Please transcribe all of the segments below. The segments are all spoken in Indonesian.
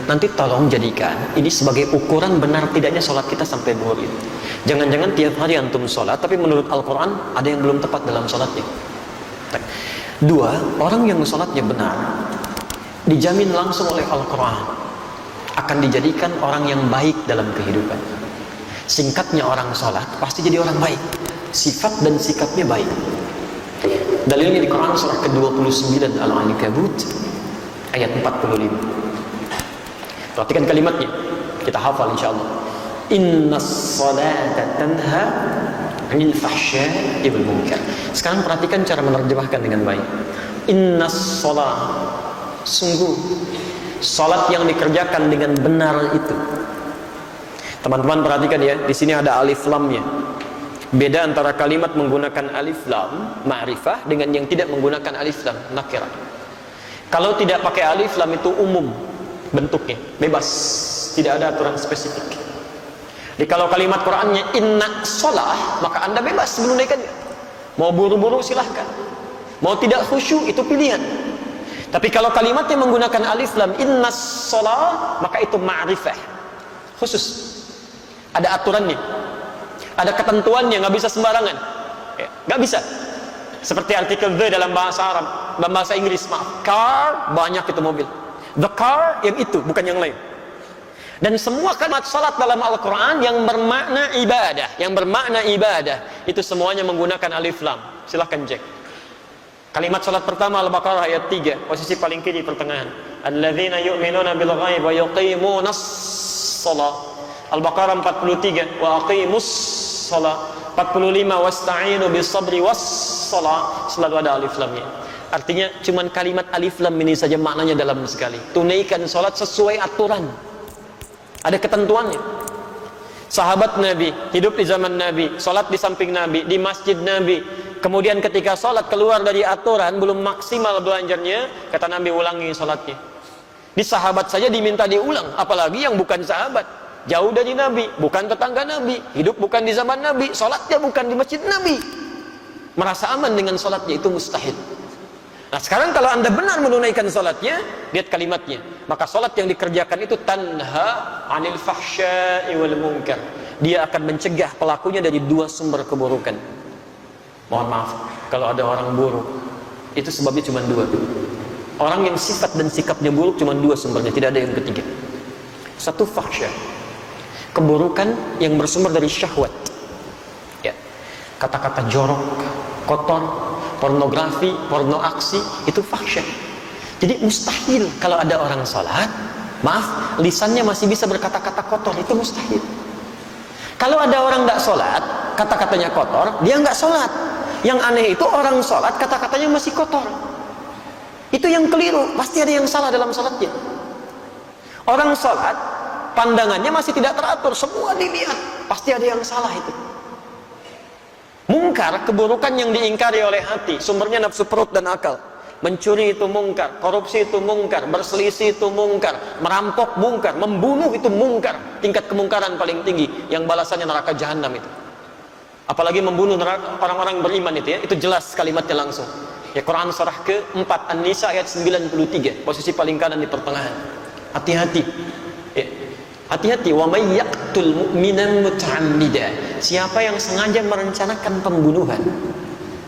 nanti tolong jadikan ini sebagai ukuran benar tidaknya sholat kita sampai zuhur itu. Jangan-jangan tiap hari antum sholat, tapi menurut Al-Quran ada yang belum tepat dalam sholatnya. Dua, orang yang sholatnya benar dijamin langsung oleh Al-Quran akan dijadikan orang yang baik dalam kehidupan. Singkatnya, orang sholat pasti jadi orang baik, sifat dan sikapnya baik. Dalilnya di Quran surah ke-29 Al-Ankabut ayat 45. Perhatikan kalimatnya, kita hafal insyaallah. Innas salata tanha 'anil fahsya'i wal munkar. Sekarang perhatikan cara menerjemahkan dengan baik. Innas salat, sungguh salat yang dikerjakan dengan benar itu. Teman-teman perhatikan ya, di sini ada alif lamnya. Beda antara kalimat menggunakan alif lam ma'rifah dengan yang tidak menggunakan alif lam nakirah. Kalau tidak pakai alif lam itu umum bentuknya, bebas, tidak ada aturan spesifik. Jadi kalau kalimat Qur'annya inna sholah, maka anda bebas menunaikannya. Mau buru-buru silahkan, mau tidak khusyuk itu pilihan. Tapi kalau kalimatnya menggunakan alif lam inna sholah, maka itu ma'rifah khusus, ada aturannya, ada ketentuannya, nggak bisa sembarangan, nggak bisa. Seperti artikel the dalam bahasa Arab, dalam bahasa Inggris, maaf, car, banyak itu mobil. The car yang itu, bukan yang lain. Dan semua kalimat salat dalam Al-Quran yang bermakna ibadah, itu semuanya menggunakan alif lam. Silahkan cek. Kalimat salat pertama Al-Baqarah ayat 3, posisi paling kiri pertengahan. Alladzina yu'minuna bil ghaib wa yuqimunas shalah. Al-Baqarah 43, wa aqimus shalah. 45, wasta'inu bis sabri was shalah. Selalu ada alif lamnya. Artinya cuman kalimat alif lam ini saja maknanya dalam sekali. Tunaikan sholat sesuai aturan, ada ketentuannya. Sahabat Nabi hidup di zaman Nabi, sholat di samping Nabi, di masjid Nabi. Kemudian ketika sholat keluar dari aturan, belum maksimal belajarnya, kata Nabi ulangi sholatnya. Di sahabat saja diminta diulang, apalagi yang bukan sahabat, jauh dari Nabi, bukan tetangga Nabi, hidup bukan di zaman Nabi, sholatnya bukan di masjid Nabi, merasa aman dengan sholatnya, itu mustahil. Nah sekarang kalau anda benar menunaikan salatnya, lihat kalimatnya, maka salat yang dikerjakan itu tanha 'anil fahsya'i wal munkar. Dia akan mencegah pelakunya dari dua sumber keburukan. Mohon maaf kalau ada orang buruk, itu sebabnya cuma dua. Orang yang sifat dan sikapnya buruk cuma dua sumbernya, tidak ada yang ketiga. Satu, fahsya, keburukan yang bersumber dari syahwat, ya, kata-kata jorok, kotor, pornografi, porno aksi, itu fahsyah. Jadi mustahil kalau ada orang sholat, maaf, lisannya masih bisa berkata-kata kotor, itu mustahil. Kalau ada orang tidak sholat, kata-katanya kotor, dia nggak sholat. Yang aneh itu orang sholat, kata-katanya masih kotor. Itu yang keliru, pasti ada yang salah dalam sholatnya. Orang sholat, pandangannya masih tidak teratur, semua dilihat, pasti ada yang salah itu. Mungkar, keburukan yang diingkari oleh hati, sumbernya nafsu perut dan akal. Mencuri itu mungkar, korupsi itu mungkar, berselisih itu mungkar, merampok mungkar, membunuh itu mungkar. Tingkat kemungkaran paling tinggi, yang balasannya neraka jahanam itu. Apalagi membunuh orang-orang beriman itu ya, itu jelas kalimatnya langsung. Ya, Quran surah ke-4 An-Nisa ayat 93, posisi paling kanan di pertengahan. Hati-hati. Ya. Hati-hati, wa may yaqtul mu'minan muta'ammida. Siapa yang sengaja merencanakan pembunuhan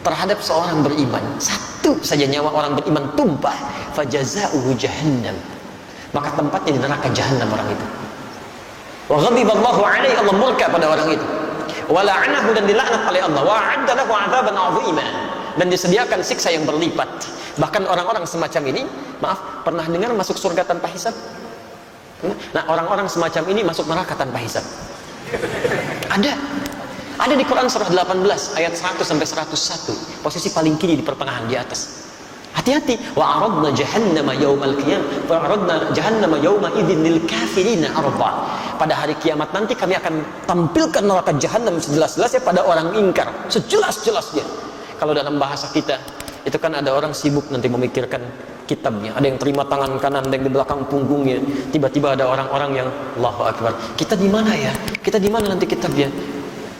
terhadap seorang beriman, satu saja nyawa orang beriman tumpah, fajaza'uhu jahannam, maka tempatnya di neraka jahanam orang itu. Wa ghadiballahu alaihi, Allah murka pada orang itu. Wa la'anahu, dan dilaknat oleh Allah. Wa 'adda lahu 'adzaban 'azima, dan disediakan siksa yang berlipat. Bahkan orang-orang semacam ini, maaf, pernah dengar masuk surga tanpa hisab? Nah, orang-orang semacam ini masuk neraka tanpa hisab. Ada di Quran surah 18 ayat 100 sampai 101, posisi paling kiri di pertengahan di atas. Hati-hati. Wa aradna jahannama yaumal qiyamah, wa aradna jahannama yauma idzin lil kafirina arda. Pada hari kiamat nanti kami akan tampilkan neraka jahanam sejelas-jelasnya pada orang ingkar, sejelas-jelasnya. Kalau dalam bahasa kita itu kan ada orang sibuk nanti memikirkan kitabnya, ada yang terima tangan kanan, ada yang di belakang punggungnya. Tiba-tiba ada orang-orang yang Allahu Akbar, kita di mana ya? Kita di mana nanti kitabnya?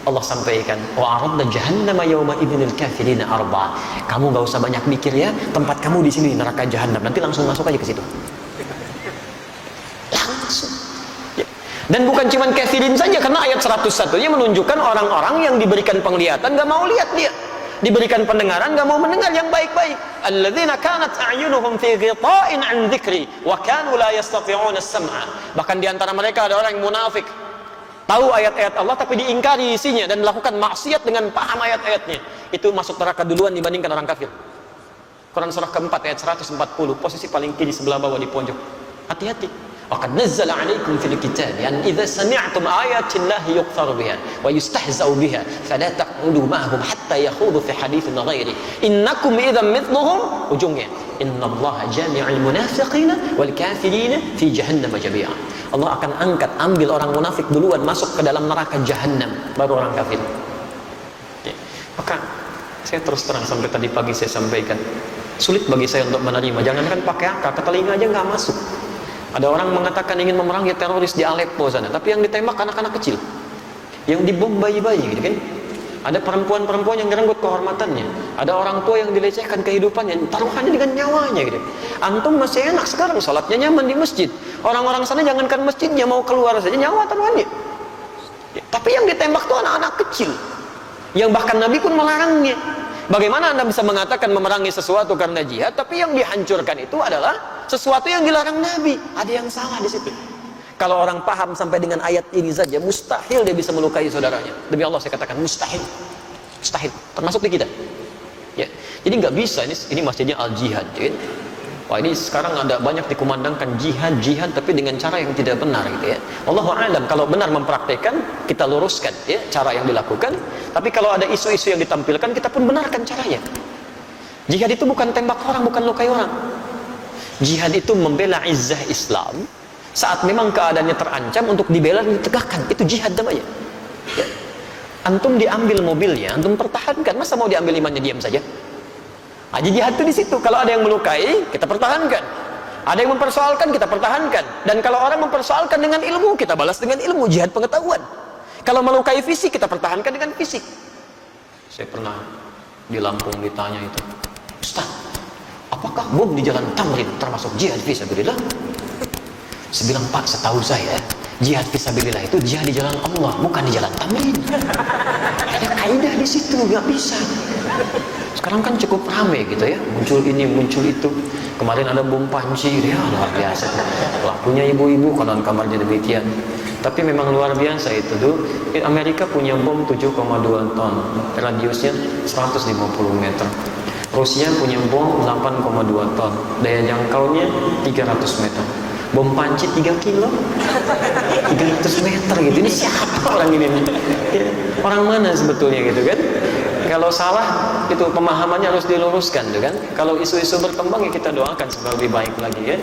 Allah sampaikan, wa aradna jahannama yauma idzinil kafirina arba. Kamu gak usah banyak mikir ya, tempat kamu di sini neraka jahanam. Nanti langsung masuk aja ke situ. Dan bukan cuma kafirin saja, karena ayat 101-nya menunjukkan orang-orang yang diberikan penglihatan gak mau lihat dia, diberikan pendengaran gak mau mendengar yang baik-baik. Alladzina kanat a'yunuhum fi ghita'in 'an dzikri wa kanu la yastati'una as-sam'a. Bahkan di antara mereka ada orang yang munafik, tahu ayat-ayat Allah tapi diingkari isinya dan melakukan maksiat dengan paham ayat-ayatnya. Itu masuk neraka duluan dibandingkan orang kafir. Quran surah keempat ayat 140, posisi paling kiri sebelah bawah di pojok. Hati-hati. وَقَدْ نَزَّلَ عَلَيْكُمْ فِي الْكِتَابِ أَنْ إِذَا سَمِعْتُمْ آيَاتِ اللَّهِ يُكْفَرُ بِهَا وَيُسْتَهْزَأُ بِهَا فَلَا تَقْعُدُوا مَعَهُمْ حَتَّى يَخُوضُوا فِي حَدِيثٍ غَيْرِهِ إِنَّكُمْ إِذًا مِثْلُهُم. Ujungnya, إِنَّ اللَّهَ جَامِعُ الْمُنَافِقِينَ وَالْكَافِرِينَ فِي جَهَنَّمَ جَمِيعًا. Allah akan ambil orang munafik duluan masuk ke dalam neraka Jahannam, baru orang kafir. Maka saya terus terang sampai tadi pagi saya sampaikan, sulit bagi saya untuk menerima. Jangankan pakai akal, ke telinga aja nggak masuk. Ada orang mengatakan ingin memerangi teroris di Aleppo sana, tapi yang ditembak anak-anak kecil, yang dibom bayi-bayi, gitu kan? Ada perempuan-perempuan yang direnggut kehormatannya, ada orang tua yang dilecehkan kehidupannya, taruhannya dengan nyawanya, gitu. Antum masih enak sekarang, sholatnya nyaman di masjid. Orang-orang sana jangankan masjidnya, mau keluar saja nyawa taruhannya. Tapi yang ditembak tuh anak-anak kecil, yang bahkan Nabi pun melarangnya. Bagaimana Anda bisa mengatakan memerangi sesuatu karena jihad, tapi yang dihancurkan itu adalah sesuatu yang dilarang Nabi? Ada yang salah di situ. Kalau orang paham sampai dengan ayat ini saja, mustahil dia bisa melukai saudaranya. Demi Allah saya katakan mustahil, mustahil. Termasuk di kita. Ya, jadi nggak bisa. Ini masjidnya Al Jihad. Ya. Wah, ini sekarang ada banyak dikumandangkan jihad, tapi dengan cara yang tidak benar, gitu ya. Wallahu a'lam. Kalau benar mempraktekkan, kita luruskan ya cara yang dilakukan. Tapi kalau ada isu-isu yang ditampilkan, kita pun benarkan caranya. Jihad itu bukan tembak orang, bukan lukai orang. Jihad itu membela izzah Islam saat memang keadaannya terancam untuk dibela dan ditegakkan. Itu jihad namanya. Ya. Antum diambil mobilnya, antum pertahankan. Masa mau diambil imannya diam saja? Aji jihad itu di situ. Kalau ada yang melukai, kita pertahankan. Ada yang mempersoalkan, kita pertahankan. Dan kalau orang mempersoalkan dengan ilmu, kita balas dengan ilmu. Jihad pengetahuan. Kalau melukai fisik, kita pertahankan dengan fisik. Saya pernah di Lampung ditanya itu, Ustaz, apakah bom di jalan Tamrin termasuk jihad fisabilillah? Saya bilang, Pak, setahu saya jihad fisabilillah itu jihad di jalan Allah, bukan di jalan Tamrin. Ada kaidah di situ, nggak bisa. Sekarang kan cukup ramai gitu ya, muncul ini, muncul itu. Kemarin ada bom Panji, ya luar biasa. Pelakunya ibu-ibu, konon kamarnya demikian. Tapi memang luar biasa itu tuh. Amerika punya bom 7,2 ton, radiusnya 150 meter. Rusia punya bom 8,2 ton, daya jangkaunya 300 meter. Bom Panji 3 kilo, 300 meter gitu. Ini siapa orang ini? Ya, orang mana sebetulnya gitu kan? Kalau salah itu pemahamannya harus diluruskan tuh kan. Kalau isu-isu berkembang ya kita doakan supaya lebih baik lagi ya.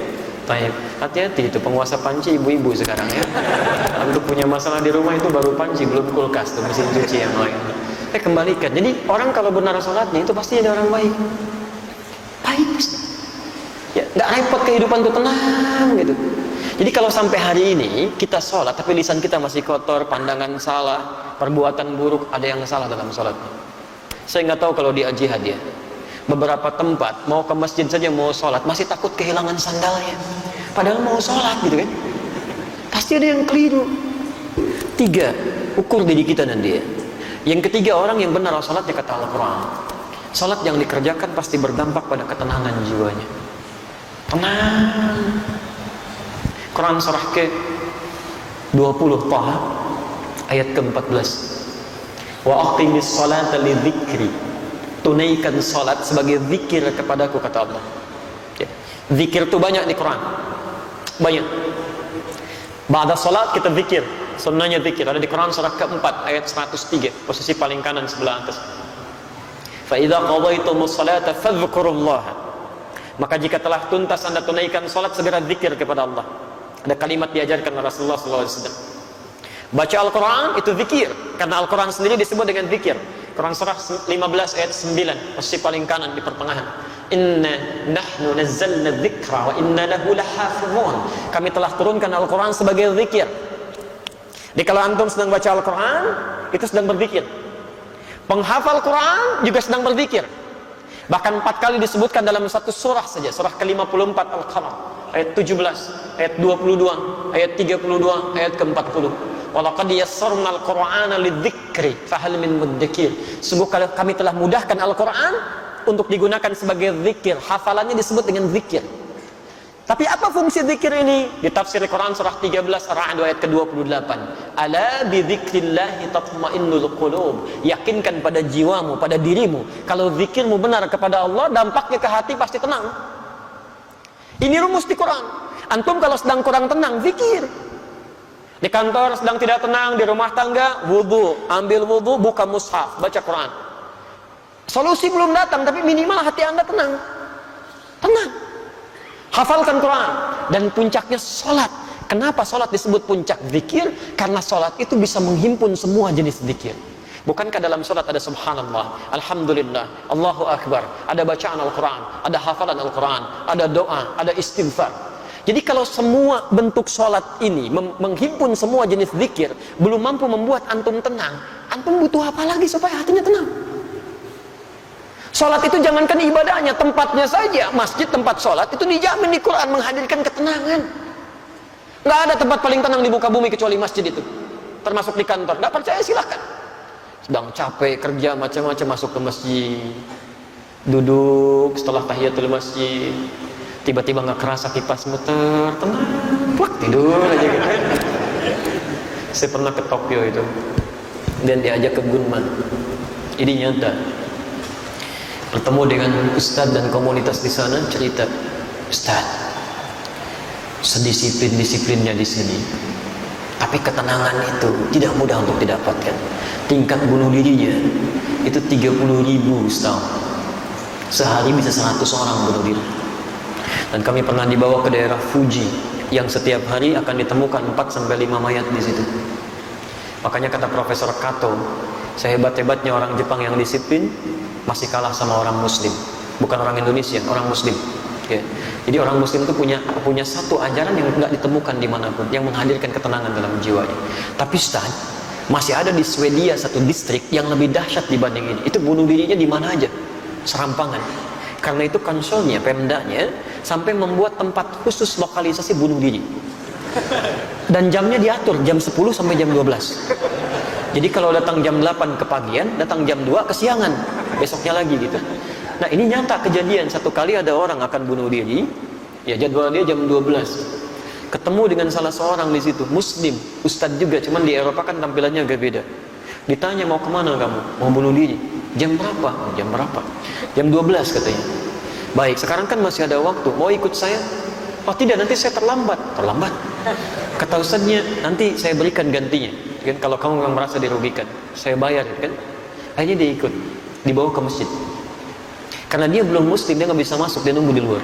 Baik, hati-hati itu penguasa panci ibu-ibu sekarang ya. Untuk punya masalah di rumah itu baru panci, belum kulkas tuh, mesin cuci yang lain. Kembalikan. Jadi orang kalau benar sholatnya itu pasti ada orang baik. Baik. Ya, nggak repot kehidupan tuh, tenang gitu. Jadi kalau sampai hari ini kita sholat tapi lisan kita masih kotor, pandangan salah, perbuatan buruk, ada yang salah dalam sholatnya. Saya nggak tahu kalau di jihad ya. Beberapa tempat mau ke masjid saja mau sholat masih takut kehilangan sandalnya. Padahal mau sholat gitu kan. Pasti ada yang keliru. 3, ukur diri kita dan dia. Yang ketiga, orang yang benar sholatnya kata Al-Quran. Sholat yang dikerjakan pasti berdampak pada ketenangan jiwanya. Tenang. Quran surah ke-20 Taha ayat ke-14. Wa aqimis salata lidzikri. Tunaikan salat sebagai zikir kepadaku kata Allah. Ya. Zikir itu banyak di Quran. Banyak. Ba'da salat kita zikir. Sunnahnya zikir ada di Quran surah ke-4 ayat 103, posisi paling kanan sebelah atas. Fa idza qadaytumus salata fadhkurullaha. Maka jika telah tuntas Anda tunaikan salat, segera zikir kepada Allah. Ada kalimat diajarkan oleh Rasulullah SAW. Baca Al-Quran itu zikir, karena Al-Quran sendiri disebut dengan zikir. Quran surah 15 ayat 9, posisi paling kanan di pertengahan. Inna nahnu nazzalna dzikra wa inna lahu lahafizun. Kami telah turunkan Al-Quran sebagai zikir. Jadi kalau antum sedang baca Al-Quran, itu sedang berzikir. Penghafal Quran juga sedang berzikir. Bahkan 4 kali disebutkan dalam satu surah saja, surah ke-54 Al-Qamar ayat 17, ayat 22, ayat 32, ayat ke-40. Walaqad yassarnal Qur'ana lidzikri fahal min mudzakir. Sungguh kami telah mudahkan Al-Qur'an untuk digunakan sebagai zikir. Hafalannya disebut dengan zikir. Tapi apa fungsi zikir ini? Di tafsir Quran surah 13 Ar-Ra'd ayat ke-28. Ala bi dzikrillah tatma'innul qulub. Yakinkan pada jiwamu, pada dirimu, kalau zikirmu benar kepada Allah, dampaknya ke hati pasti tenang. Ini rumus di Quran. Antum kalau sedang kurang tenang, zikir. Di kantor sedang tidak tenang, di rumah tangga, wudu, ambil wudu, buka mushaf, baca Quran. Solusi belum datang, tapi minimal hati Anda tenang. Tenang. Hafalkan Quran. Dan puncaknya sholat. Kenapa sholat disebut puncak zikir? Karena sholat itu bisa menghimpun semua jenis zikir. Bukankah dalam sholat ada subhanallah, alhamdulillah, Allahu akbar, ada bacaan Al-Quran, ada hafalan Al-Quran, ada doa, ada istighfar. Jadi kalau semua bentuk sholat ini menghimpun semua jenis zikir, belum mampu membuat antum tenang, antum butuh apa lagi supaya hatinya tenang? Sholat itu jangankan ibadahnya, tempatnya saja, masjid tempat sholat itu dijamin di Quran menghadirkan ketenangan. Nggak ada tempat paling tenang di muka bumi kecuali masjid itu, termasuk di kantor. Nggak percaya silahkan. Sedang capek kerja macam-macam, masuk ke masjid, duduk setelah tahiyatul masjid, tiba-tiba nggak kerasa kipas muter, tenang, plak, tidur aja gitu. Saya pernah ke Tokyo itu dan diajak ke Gunman. Ini nyata. Bertemu dengan ustadz dan komunitas di sana, cerita, Ustadz, sedisiplin-disiplinnya di sini, tapi ketenangan itu tidak mudah untuk didapatkan. Tingkat bunuh dirinya itu 30.000 setahun. Sehari bisa 100 orang bunuh diri. Dan kami pernah dibawa ke daerah Fuji yang setiap hari akan ditemukan 4-5 mayat di situ. Makanya kata Profesor Kato, sehebat-hebatnya orang Jepang yang disiplin masih kalah sama orang Muslim. Bukan orang Indonesia, orang Muslim. Ya. Jadi orang Muslim itu punya satu ajaran yang nggak ditemukan dimanapun, yang menghadirkan ketenangan dalam jiwanya. Tapi Ustaz, masih ada di Swedia satu distrik yang lebih dahsyat dibanding ini. Itu bunuh dirinya di mana aja, serampangan. Karena itu konsolnya, Pemdanya sampai membuat tempat khusus lokalisasi bunuh diri. Dan jamnya diatur jam 10 sampai jam 12. Jadi kalau datang jam 8 kepagian, datang jam 2 kesiangan, besoknya lagi gitu. Nah ini nyata kejadian, satu kali ada orang akan bunuh diri, ya jadwal dia jam 12. Ketemu dengan salah seorang di situ, Muslim, Ustadz juga, cuman di Eropa kan tampilannya agak beda. Ditanya mau kemana kamu? Mau bunuh diri. Jam berapa? Oh, jam berapa? Jam 12 katanya. Baik, sekarang kan masih ada waktu, mau ikut saya? Oh tidak, nanti saya terlambat. Terlambat? Kata Ustadznya, nanti saya berikan gantinya. Kan kalau kamu memang merasa dirugikan, saya bayar kan. Akhirnya dia ikut, dibawa ke masjid. Karena dia belum Muslim, dia nggak bisa masuk, dia nunggu di luar.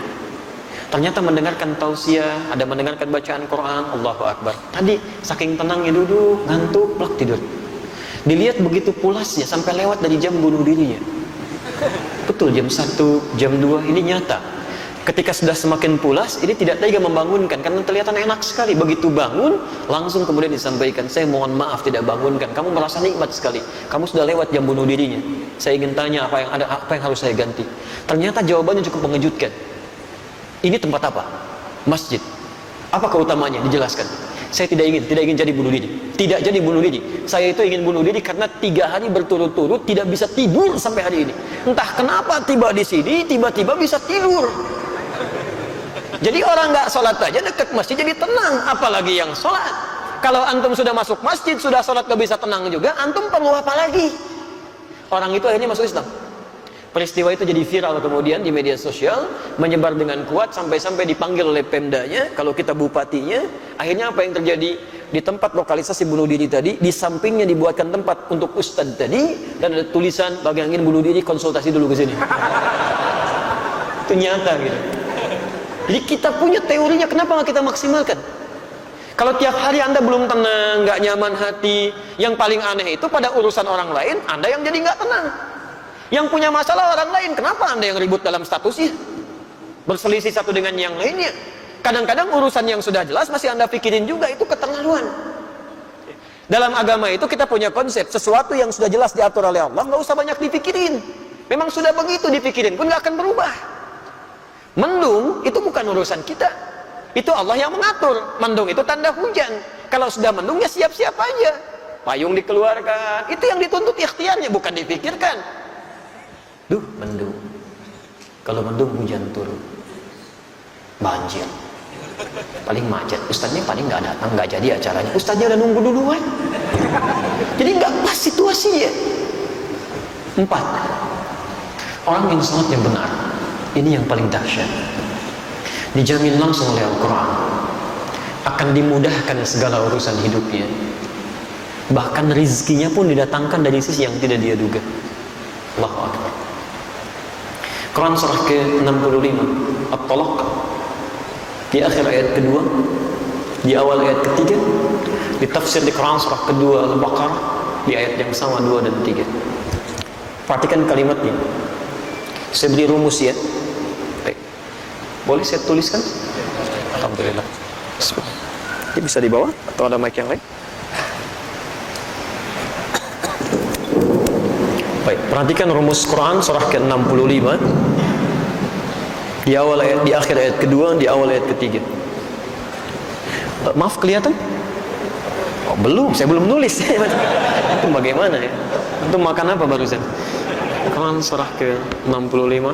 Ternyata mendengarkan tausiah, ada mendengarkan bacaan Quran, Allahu Akbar. Tadi saking tenangnya duduk, ngantuk, plak tidur. Dilihat begitu pulasnya sampai lewat dari jam bunuh dirinya. Betul, jam 1, jam 2 ini nyata. Ketika sudah semakin pulas, ini tidak tega membangunkan karena kelihatan enak sekali. Begitu bangun, langsung kemudian disampaikan, saya mohon maaf tidak bangunkan. Kamu merasa nikmat sekali. Kamu sudah lewat jam bunuh dirinya. Saya ingin tanya apa yang harus saya ganti. Ternyata jawabannya cukup mengejutkan. Ini tempat apa? Masjid. Apa keutamanya? Dijelaskan. Saya tidak ingin jadi bunuh diri. Tidak jadi bunuh diri. Saya itu ingin bunuh diri karena 3 hari berturut-turut tidak bisa tidur sampai hari ini. Entah kenapa tiba di sini, tiba-tiba bisa tidur. Jadi orang nggak sholat aja dekat masjid jadi tenang, apalagi yang sholat. Kalau antum sudah masuk masjid, sudah sholat gak bisa tenang juga, antum perlu apa lagi? Orang itu akhirnya masuk Islam. Peristiwa itu jadi viral kemudian di media sosial, menyebar dengan kuat sampai-sampai dipanggil oleh Pemdanya, kalau kita bupatinya. Akhirnya apa yang terjadi? Di tempat lokalisasi bunuh diri tadi, di sampingnya dibuatkan tempat untuk ustadz tadi, dan ada tulisan, bagi yang ingin bunuh diri konsultasi dulu ke sini. Itu nyata gitu. Jadi kita punya teorinya, kenapa nggak kita maksimalkan? Kalau tiap hari Anda belum tenang, nggak nyaman hati, yang paling aneh itu pada urusan orang lain, Anda yang jadi nggak tenang. Yang punya masalah orang lain, kenapa Anda yang ribut dalam statusnya? Berselisih satu dengan yang lainnya. Kadang-kadang urusan yang sudah jelas masih Anda pikirin juga, itu keterlaluan. Dalam agama itu kita punya konsep, sesuatu yang sudah jelas diatur oleh Allah, nggak usah banyak dipikirin. Memang sudah begitu dipikirin pun nggak akan berubah. Mendung itu bukan urusan kita. Itu Allah yang mengatur. Mendung itu tanda hujan. Kalau sudah mendung ya siap-siap aja. Payung dikeluarkan. Itu yang dituntut ikhtiarnya, bukan dipikirkan. Duh, mendung. Kalau mendung hujan turun. Banjir. Paling macet. Ustadznya paling nggak datang, nggak jadi acaranya. Ustadznya udah nunggu duluan. Jadi nggak pas situasinya. 4. Orang yang sholatnya benar. Ini yang paling dahsyat. Dijamin langsung oleh Al-Quran. Akan dimudahkan segala urusan hidupnya. Bahkan rizkinya pun didatangkan dari sisi yang tidak dia duga. Allahu Akbar. Quran surah ke-65 At-Talaq, di akhir ayat kedua, di awal ayat ketiga, di tafsir di Quran surah kedua Al-Baqarah, di ayat yang sama 2 dan 3. Perhatikan kalimatnya. Saya beri rumus ya. Baik. Boleh saya tuliskan? Alhamdulillah. Ini bisa dibawa atau ada mic yang lain? Baik, perhatikan rumus Quran surah ke-65 di awal ayat, di akhir ayat kedua, di awal ayat ketiga. Maaf, kelihatan? Oh, belum, saya belum nulis. Itu bagaimana ya? Itu makan apa barusan? Quran surah ke-65.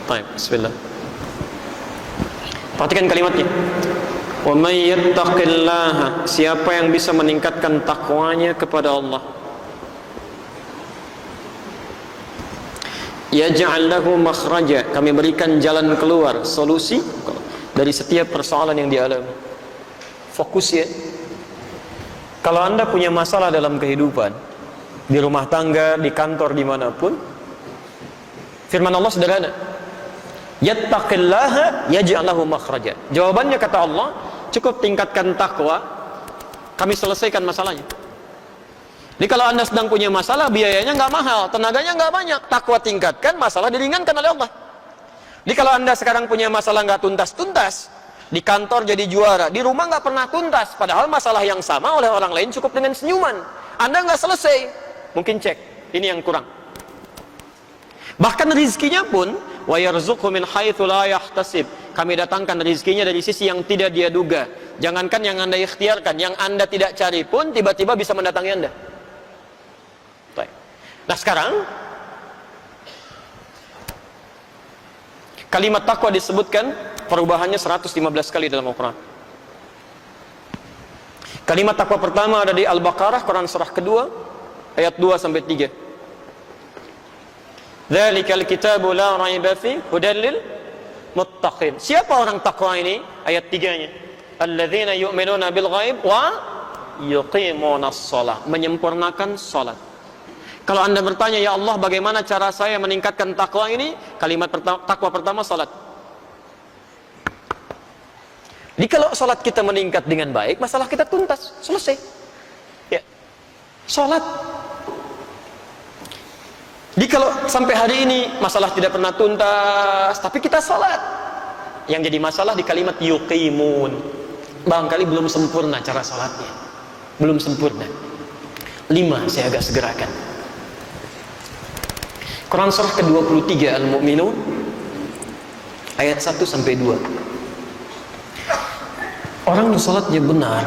Baik, bismillah. Perhatikan kalimatnya. Wa may yattaqillaha, siapa yang bisa meningkatkan takwanya kepada Allah, yaj'al lahu makhraja, kami berikan jalan keluar, solusi dari setiap persoalan yang dialami. Fokus ya. Kalau Anda punya masalah dalam kehidupan, di rumah tangga, di kantor, dimanapun, firman Allah sederhana, yattaqillaha yaj'al lahu makhraja. Jawabannya kata Allah, cukup tingkatkan takwa, kami selesaikan masalahnya. Jadi kalau Anda sedang punya masalah, biayanya nggak mahal, tenaganya nggak banyak, takwa tingkatkan, masalah diringankan oleh Allah. Jadi kalau Anda sekarang punya masalah nggak tuntas-tuntas, di kantor jadi juara, di rumah nggak pernah tuntas, padahal masalah yang sama oleh orang lain cukup dengan senyuman, Anda nggak selesai, mungkin cek, ini yang kurang. Bahkan rizkinya pun, wa yarzuqhu min haitsu la yahtasib, kami datangkan rizkinya dari sisi yang tidak dia duga. Jangankan yang Anda ikhtiarkan, yang Anda tidak cari pun tiba-tiba bisa mendatangi Anda. Nah sekarang kalimat takwa disebutkan perubahannya 115 kali dalam Al-Quran. Kalimat takwa pertama ada di Al-Baqarah, Quran surah kedua, ayat 2 sampai 3. Dzalikal kitabu la raiba fi hudan lil muttaqin. Siapa orang takwa ini? Ayat 3-nya. Alladzina yu'minuna bil ghaib wa yuqimunas shalah, menyempurnakan salat. Kalau Anda bertanya, ya Allah bagaimana cara saya meningkatkan takwa ini? Kalimat takwa pertama, salat. Jadi kalau salat kita meningkat dengan baik, masalah kita tuntas, selesai. Ya, salat. Jadi kalau sampai hari ini masalah tidak pernah tuntas, tapi kita salat, yang jadi masalah di kalimat yuqimun, barangkali belum sempurna cara salatnya, belum sempurna. 5 saya agak segerakan. Quran surah ke-23 Al-Mu'minun ayat 1 sampai 2. Orang yang salatnya benar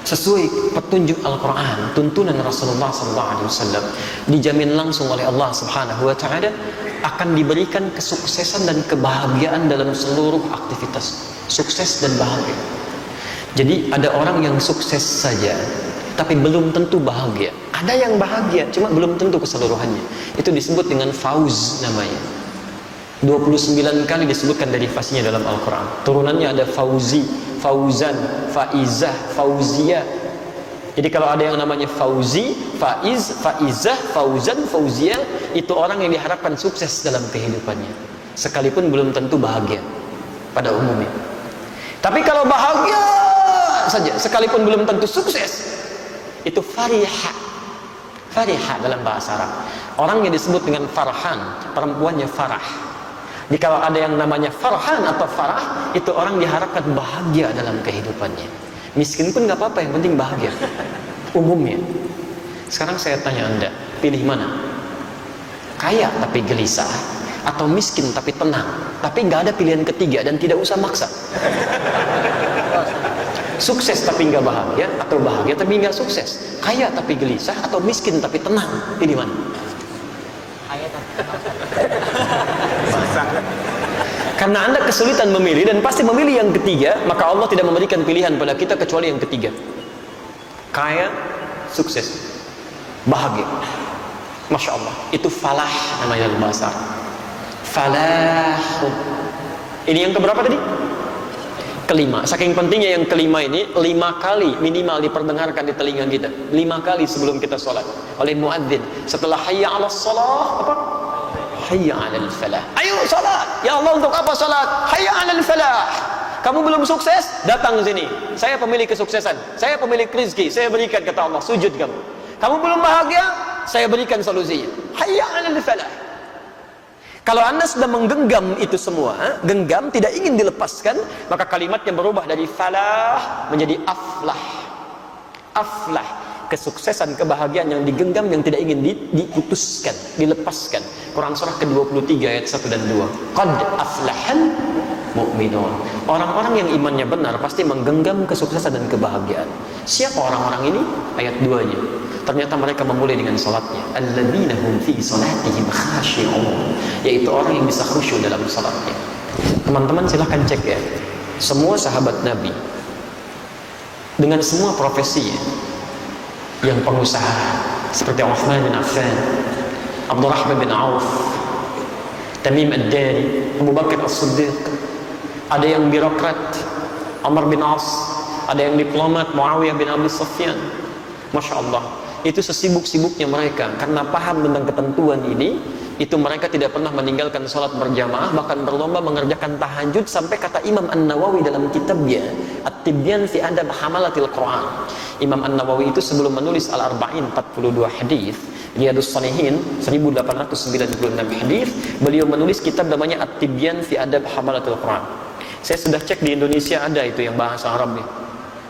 sesuai petunjuk Al-Quran, tuntunan Rasulullah SAW, dijamin langsung oleh Allah Subhanahu wa Ta'ala akan diberikan kesuksesan dan kebahagiaan dalam seluruh aktivitas, sukses dan bahagia. Jadi ada orang yang sukses saja tapi belum tentu bahagia. Ada yang bahagia, cuma belum tentu keseluruhannya. Itu disebut dengan fauz namanya. 29 kali disebutkan derivasinya dalam Al-Quran. Turunannya ada fauzi, fauzan, faizah, fauziyah. Jadi kalau ada yang namanya fauzi, faiz, faizah, fauzan, fauziyah, itu orang yang diharapkan sukses dalam kehidupannya, sekalipun belum tentu bahagia pada umumnya. Tapi kalau bahagia saja, sekalipun belum tentu sukses, itu farihah. Farihah dalam bahasa Arab. Orang yang disebut dengan farhan, perempuannya farah. Jadi kalau ada yang namanya farhan atau farah, itu orang diharapkan bahagia dalam kehidupannya. Miskin pun nggak apa-apa, yang penting bahagia. Umumnya. Sekarang saya tanya Anda, pilih mana? Kaya tapi gelisah, atau miskin tapi tenang, tapi nggak ada pilihan ketiga dan tidak usah maksa. Sukses tapi nggak bahagia, atau bahagia tapi nggak sukses. Kaya tapi gelisah, atau miskin tapi tenang. Ini mana? Kaya tapi karena Anda kesulitan memilih dan pasti memilih yang ketiga, maka Allah tidak memberikan pilihan pada kita kecuali yang ketiga. Kaya, sukses, bahagia. Masya Allah, itu falah namanya dalam bahasa Arab. Falah. Ini yang keberapa tadi? Kelima. Saking pentingnya yang kelima ini, 5 kali minimal diperdengarkan di telinga kita. 5 kali sebelum kita sholat oleh muadzin. Setelah hayya 'alas shalah, apa? Hayya 'alal falah. Ayo sholat. Ya Allah, untuk apa sholat? Hayya 'alal falah. Kamu belum sukses? Datang sini. Saya pemilik kesuksesan. Saya pemilik rezeki. Saya berikan, kata Allah. Sujud kamu. Kamu belum bahagia? Saya berikan solusinya. Hayya 'alal falah. Kalau Anda sudah menggenggam itu semua, genggam, tidak ingin dilepaskan, maka kalimatnya berubah dari falah menjadi aflah. Aflah, kesuksesan, kebahagiaan yang digenggam, yang tidak ingin diputuskan, dilepaskan. Quran surah ke-23 ayat 1 dan 2. Qad aflahal mu'minun. Orang-orang yang imannya benar pasti menggenggam kesuksesan dan kebahagiaan. Siapa orang-orang ini? Ayat 2-nya. Ternyata mereka memulai dengan salatnya. Alladzina hum fi salatihim khashi'un. Yaitu orang yang bisa khusyuk dalam salatnya. Teman-teman silahkan cek ya. Semua sahabat Nabi dengan semua profesinya, yang pengusaha seperti Uthman bin Affan, Abdurrahman bin Auf, Tamim ad-Dari, Abu Bakar as-Siddiq, ada yang birokrat, Umar bin As, ada yang diplomat, Muawiyah bin Abi Sufyan. Masya Allah, itu sesibuk-sibuknya mereka karena paham tentang ketentuan ini, itu mereka tidak pernah meninggalkan sholat berjamaah, bahkan berlomba mengerjakan tahajud, sampai kata Imam An-Nawawi dalam kitabnya At-Tibyan fi Adab Hamalatil Quran. Imam An-Nawawi itu sebelum menulis Al-Arba'in 42 hadis, Riyadhus Shalihin 1896 hadis, beliau menulis kitab namanya At-Tibyan fi Adab Hamalatil Quran. Saya sudah cek di Indonesia ada itu yang bahasa Arabnya.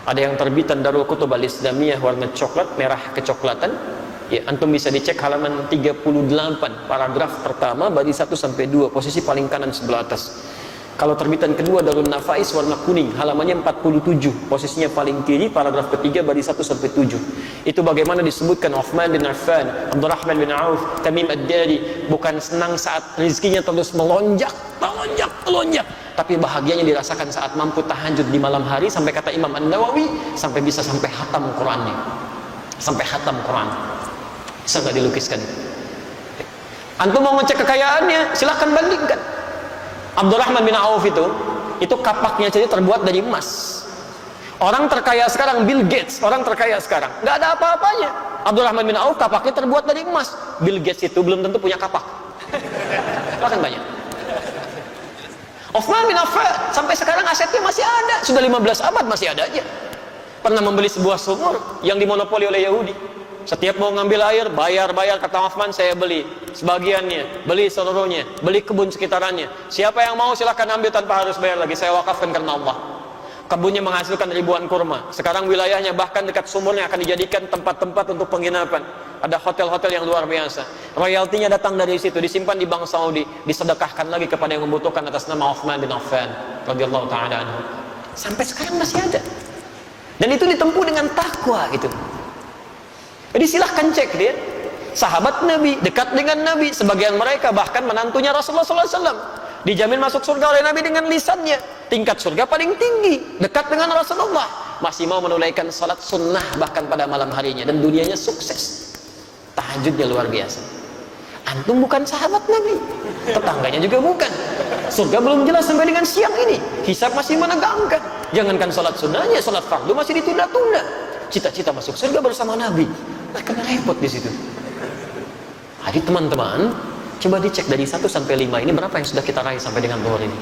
Ada yang terbitan Darul Kutub Al-Islamiyah warna coklat, merah kecoklatan. Ya, antum bisa dicek halaman 38, paragraf pertama, baris 1 sampai 2, posisi paling kanan sebelah atas. Kalau terbitan kedua Darul Nafais warna kuning, halamannya 47, posisinya paling kiri, paragraf ketiga, baris 1 sampai 7. Itu bagaimana disebutkan Uthman bin Affan, Abdurrahman bin Auf, Tamim ad-Dari bukan senang saat rezekinya terus melonjak, tapi bahagianya dirasakan saat mampu tahajud di malam hari, sampai kata Imam An-Nawawi sampai bisa sampai khatam Qurannya, sampai khatam Quran. Bisa nggak dilukiskan? Antum mau ngecek kekayaannya, silahkan bandingkan. Abdurrahman bin Auf itu kapaknya jadi terbuat dari emas. Orang terkaya sekarang Bill Gates, orang terkaya sekarang nggak ada apa-apanya. Abdurrahman bin Auf kapaknya terbuat dari emas. Bill Gates itu belum tentu punya kapak. Bahkan banyak. Uthman bin Affan sampai sekarang asetnya masih ada, sudah 15 abad masih ada aja. Pernah membeli sebuah sumur yang dimonopoli oleh Yahudi. Setiap mau ngambil air, bayar, kata Uthman, saya beli sebagiannya, beli seluruhnya, beli kebun sekitarannya. Siapa yang mau silahkan ambil tanpa harus bayar lagi, saya wakafkan karena Allah. Kebunnya menghasilkan ribuan kurma. Sekarang wilayahnya bahkan dekat sumurnya akan dijadikan tempat-tempat untuk penginapan. Ada hotel-hotel yang luar biasa. Royaltinya datang dari situ, disimpan di Bank Saudi, disedekahkan lagi kepada yang membutuhkan atas nama Uthman bin Affan radhiyallahu taala anhu. Sampai sekarang masih ada. Dan itu ditempuh dengan takwa gitu. Jadi silahkan cek dia. Sahabat Nabi, dekat dengan Nabi, sebagian mereka bahkan menantunya Rasulullah SAW. Dijamin masuk surga oleh Nabi dengan lisannya. Tingkat surga paling tinggi, dekat dengan Rasulullah. Masih mau menunaikan salat sunnah bahkan pada malam harinya, dan dunianya sukses. Tahajudnya luar biasa. Antum bukan sahabat Nabi, tetangganya juga bukan. Surga belum jelas sampai dengan siang ini. Hisab masih menegangkan. Jangankan salat sunnahnya, salat fardu masih ditunda-tunda. Cita-cita masuk surga bersama Nabi, mereka repot di situ. Jadi teman-teman, coba dicek dari 1 sampai 5 ini berapa yang sudah kita raih sampai dengan zuhur ini.